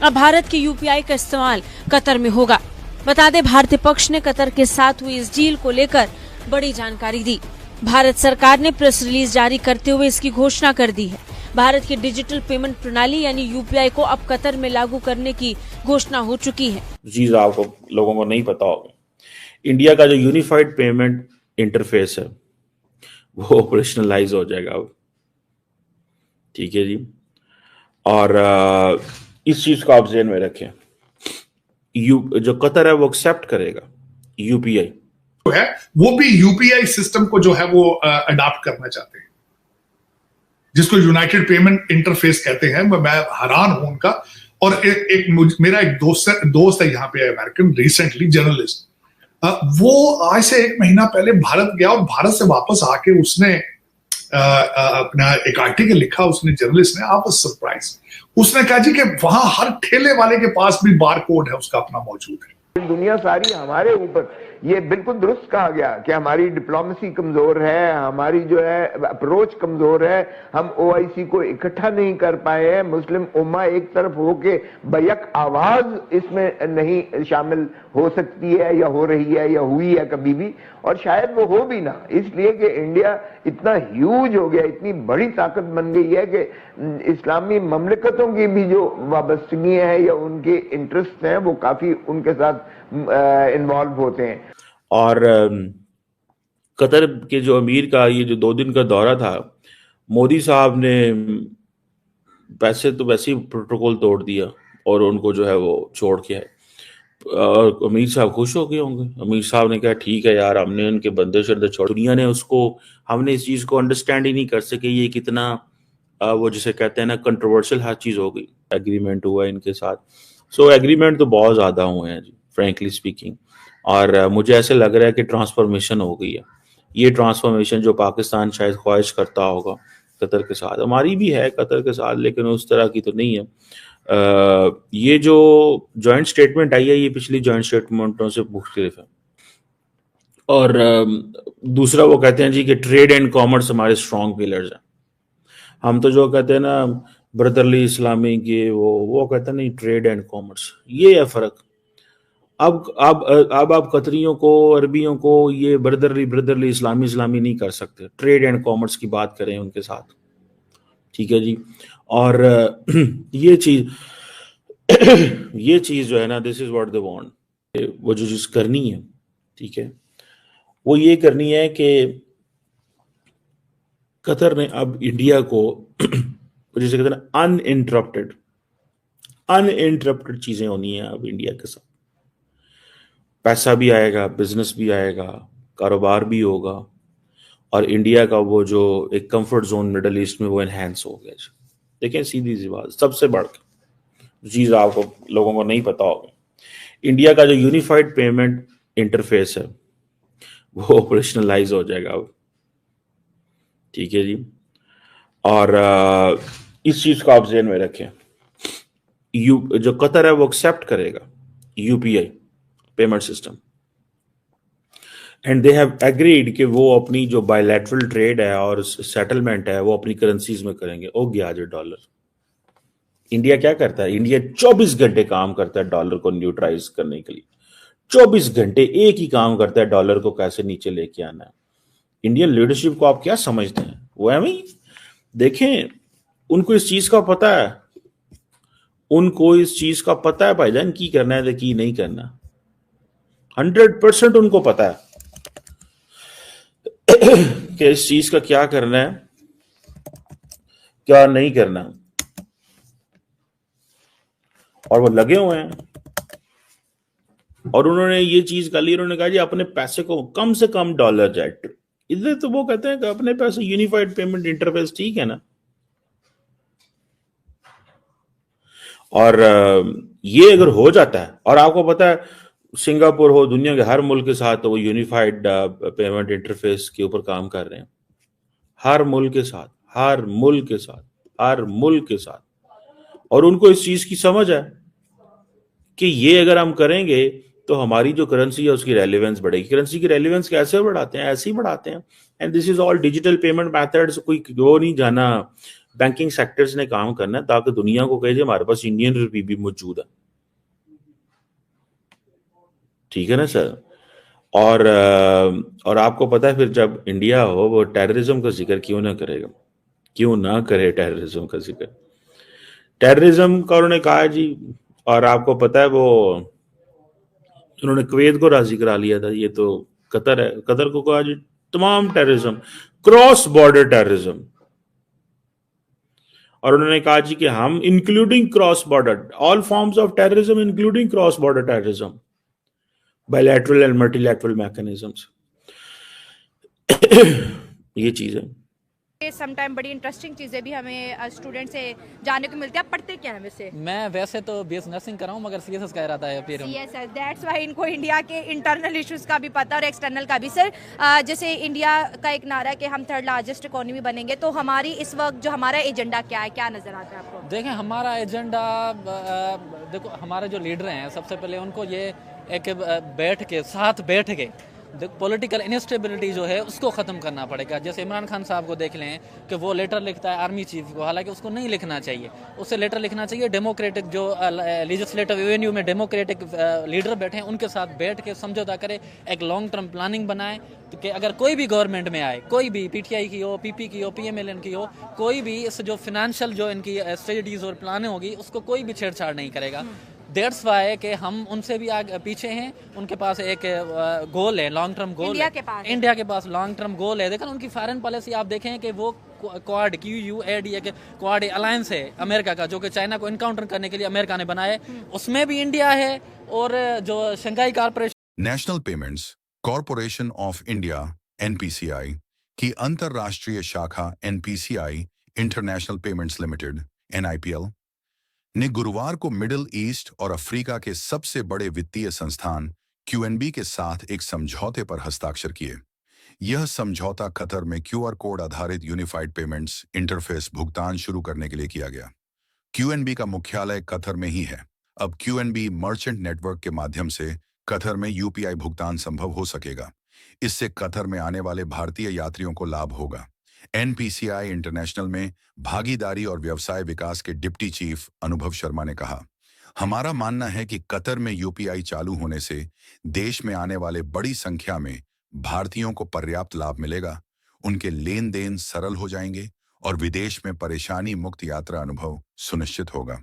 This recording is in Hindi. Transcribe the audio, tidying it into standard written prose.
अब भारत के यूपीआई का इस्तेमाल कतर में होगा। बता दें, भारतीय पक्ष ने कतर के साथ हुई इस डील को लेकर बड़ी जानकारी दी। भारत सरकार ने प्रेस रिलीज जारी करते हुए इसकी घोषणा कर दी है। भारत की डिजिटल पेमेंट प्रणाली यानी यूपीआई को अब कतर में लागू करने की घोषणा हो चुकी है। चीज आपको लोगों को नहीं पता होगा, इंडिया का जो यूनिफाइड पेमेंट इंटरफेस है वो ऑपरेशनलाइज हो जाएगा अब, ठीक है जी। और इस चीज को आप ध्यान में रखें, जो कतर है वो एक्सेप्ट करेगा यूपीआई है, वो भी यूपीआई सिस्टम को जो है वो अडॉप्ट करना चाहते हैं, जिसको यूनाइटेड पेमेंट इंटरफेस कहते हैं। मैं हैरान हूं उनका। और मेरा एक दोस्त है यहाँ पे अमेरिकन, रिसेंटली जर्नलिस्ट, वो आज से 1 महीना पहले भारत गया और भारत से वापस आके उसने अपना एक आर्टिकल लिखा, उसने जर्नलिस्ट ने, आप सरप्राइज, उसने कहा जी कि वहां हर ठेले वाले के पास भी बार कोड है उसका अपना मौजूद है। दुनिया सारी हमारे ऊपर, ये बिल्कुल दुरुस्त कहा गया कि हमारी डिप्लोमेसी कमजोर है, हमारी जो है अप्रोच कमजोर है, हम ओआईसी को इकट्ठा नहीं कर पाए हैं, मुस्लिम उम्मा एक तरफ होके बैक आवाज इसमें नहीं शामिल हो सकती है या हो रही है या हुई है कभी भी, और शायद वो हो भी ना, इसलिए कि इंडिया इतना ह्यूज हो गया, इतनी बड़ी ताकत बन गई है कि इस्लामी ममलिकतों की भी जो वाबस्तगी है या उनके इंटरेस्ट हैं वो काफी उनके साथ इन्वॉल्व होते हैं। और कतर के जो अमीर का ये जो 2 दिन का दौरा था, मोदी साहब ने पैसे तो वैसे ही प्रोटोकॉल तोड़ दिया और उनको जो है वो छोड़ के आए। और अमीर साहब खुश हो गए होंगे। अमीर साहब ने कहा ठीक है यार, हमने उनके बंदे शर्दे छोड़, दुनिया ने उसको, हमने इस चीज को अंडरस्टैंड ही नहीं कर सके ये कितना वो जिसे कहते हैं ना कंट्रोवर्शियल हर चीज हो गई। एग्रीमेंट हुआ इनके साथ, सो एग्रीमेंट तो बहुत ज्यादा हुए हैं जी, फ्रेंकली स्पीकिंग। और मुझे ऐसे लग रहा है कि ट्रांसफॉर्मेशन हो गई है। ये ट्रांसफॉर्मेशन जो पाकिस्तान शायद ख्वाहिश करता होगा कतर के साथ, हमारी भी है कतर के साथ, लेकिन उस तरह की तो नहीं है। ये जो जॉइंट स्टेटमेंट आई है ये पिछली जॉइंट स्टेटमेंटों से मुख्तलिफ है। और दूसरा वो कहते हैं जी कि ट्रेड एंड कॉमर्स हमारे स्ट्रॉन्ग पिलर्स हैं। हम तो जो कहते हैं ना ब्रदरली इस्लामी के, वो कहते हैं नहीं, ट्रेड एंड कॉमर्स, ये है फर्क। अब आप कतरियों को, अरबियों को ये ब्रदरली इस्लामी नहीं कर सकते। ट्रेड एंड कॉमर्स की बात करें उनके साथ, ठीक है जी। और ये चीज जो है ना, this is what they want, वो जो चीज करनी है, ठीक है, वो ये करनी है कि कतर ने अब इंडिया को जैसे कहते हैं ना अनइंटरप्टेड चीजें होनी है अब इंडिया के साथ। पैसा भी आएगा, बिजनेस भी आएगा, कारोबार भी होगा, और इंडिया का वो जो एक कंफर्ट जोन मिडल ईस्ट में वो एनहेंस हो गया। देखिए सीधी सी बात, सबसे बढ़कर चीज आपको लोगों को नहीं पता होगा, इंडिया का जो यूनिफाइड पेमेंट इंटरफेस है वो ऑपरेशनलाइज हो जाएगा अब, ठीक है जी। और इस चीज को आप ध्यान में रखें, जो कतर है वो एक्सेप्ट करेगा UPI payment system, and they have agreed कि वो अपनी जो बायलैटरल ट्रेड है और सेटलमेंट है वो अपनी करेंसीज में करेंगे। ओ गया जो डॉलर, इंडिया क्या करता है, इंडिया 24 घंटे काम करता है डॉलर को न्यूट्रलाइज करने के लिए। 24 घंटे एक ही काम करता है, डॉलर को कैसे नीचे लेके आना है। इंडियन लीडरशिप को आप क्या समझते हैं, वो है वही, देखें उनको इस चीज का पता है, उनको इस चीज का पता है भाईजान की करना है की नहीं करना, 100% उनको पता है कि इस चीज का क्या करना है क्या नहीं करना, और वो लगे हुए हैं। और उन्होंने ये चीज कर ली, उन्होंने कहा जी अपने पैसे को कम से कम डॉलर जाए, इसलिए तो वो कहते हैं कि अपने पैसे यूनिफाइड पेमेंट इंटरफेस, ठीक है ना। और ये अगर हो जाता है, और आपको पता है सिंगापुर हो, दुनिया के हर मुल्क के साथ तो वो यूनिफाइड पेमेंट इंटरफेस के ऊपर काम कर रहे हैं, हर मुल्क के साथ, और उनको इस चीज की समझ है कि ये अगर हम करेंगे तो हमारी जो करेंसी है उसकी रेलेवेंस बढ़ेगी। करेंसी की रेलेवेंस कैसे बढ़ाते हैं, ऐसे ही बढ़ाते हैं, and this is all digital payment methods. कोई वो नहीं जाना बैंकिंग सेक्टर्स ने काम करना है ताकि दुनिया को कहे हमारे पास इंडियन रुपी भी मौजूद है। ठीक है ना सर। और आपको पता है फिर जब इंडिया हो वो टेररिज्म का जिक्र क्यों ना करेगा, क्यों ना करे टेररिज्म का जिक्र। टेररिज्म का उन्होंने कहा जी, और आपको पता है वो उन्होंने कुवैत को राजी करा लिया था, ये तो कतर है, कतर को कहा जी तमाम टेररिज्म, क्रॉस बॉर्डर टेररिज्म, और उन्होंने कहा जी कि हम including cross border all forms of terrorism including cross border terrorism, bilateral and multilateral mechanisms. ये चीज है। सम टाइम बड़ी इंटरेस्टिंग चीज़ें भी हमें स्टूडेंट से जानने को मिलती है। आप पढ़ते क्या है वैसे? मैं वैसे तो बीएस नर्सिंग कर रहा हूँ, मगर सीएसएस का इरादा है फिर। सीएसएस, दैट्स व्हाई इनको इंडिया के इंटरनल इश्यूज का भी पता और एक्सटर्नल का भी। सर जैसे इंडिया का एक नारा है कि हम थर्ड लार्जेस्ट इकोनॉमी बनेंगे, तो हमारी इस वक्त जो हमारा एजेंडा क्या है, क्या नजर आता है आपको? देखें हमारा एजेंडा, देखो हमारे जो लीडर हैं सबसे पहले उनको ये एक साथ बैठ के पॉलिटिकल इनस्टेबिलिटी जो है उसको ख़त्म करना पड़ेगा। जैसे इमरान खान साहब को देख लें कि वो लेटर लिखता है आर्मी चीफ को, हालांकि उसको नहीं लिखना चाहिए, उसे लेटर लिखना चाहिए डेमोक्रेटिक जो लेजिस्लेटिव एवेन्यू में डेमोक्रेटिक लीडर बैठे हैं उनके साथ बैठ के समझौता करे, एक लॉन्ग टर्म प्लानिंग बनाए कि अगर कोई भी गवर्नमेंट में आए, कोई भी पीटीआई की हो, पीपी की हो, पीएमएलएन की हो, कोई भी इस जो फिनेंशियल जो इनकी स्ट्रेटजीज और प्लान होगी उसको कोई भी छेड़छाड़ नहीं करेगा। दैट्स वाई कि हम उनसे भी आगे पीछे हैं। उनके पास एक गोल है, लॉन्ग टर्म गोल इंडिया के पास लॉन्ग टर्म गोल है। देखा उनकी फॉरेन पॉलिसी आप देखें कि वो क्वाड QUAD क्वाड अलायंस है अमेरिका का, जो कि चाइना को इनकाउंटर करने के लिए अमेरिका ने बनाया है, उसमें भी इंडिया है। और जो Shanghai corporation national payments corporation of India NPCI की अंतरराष्ट्रीय शाखा NPCI international payments limited NIPL ने गुरुवार को मिडिल ईस्ट और अफ्रीका के सबसे बड़े वित्तीय संस्थान QNB के साथ एक समझौते पर हस्ताक्षर किए। यह समझौता कतर में QR कोड आधारित यूनिफाइड पेमेंट्स इंटरफेस भुगतान शुरू करने के लिए किया गया। QNB का मुख्यालय कतर में ही है। अब QNB मर्चेंट नेटवर्क के माध्यम से कतर में UPI भुगतान संभव हो सकेगा। इससे कतर में आने वाले भारतीय यात्रियों को लाभ होगा। NPCI इंटरनेशनल में भागीदारी और व्यवसाय विकास के डिप्टी चीफ अनुभव शर्मा ने कहा, हमारा मानना है कि कतर में UPI चालू होने से देश में आने वाले बड़ी संख्या में भारतीयों को पर्याप्त लाभ मिलेगा, उनके लेन देन सरल हो जाएंगे और विदेश में परेशानी मुक्त यात्रा अनुभव सुनिश्चित होगा।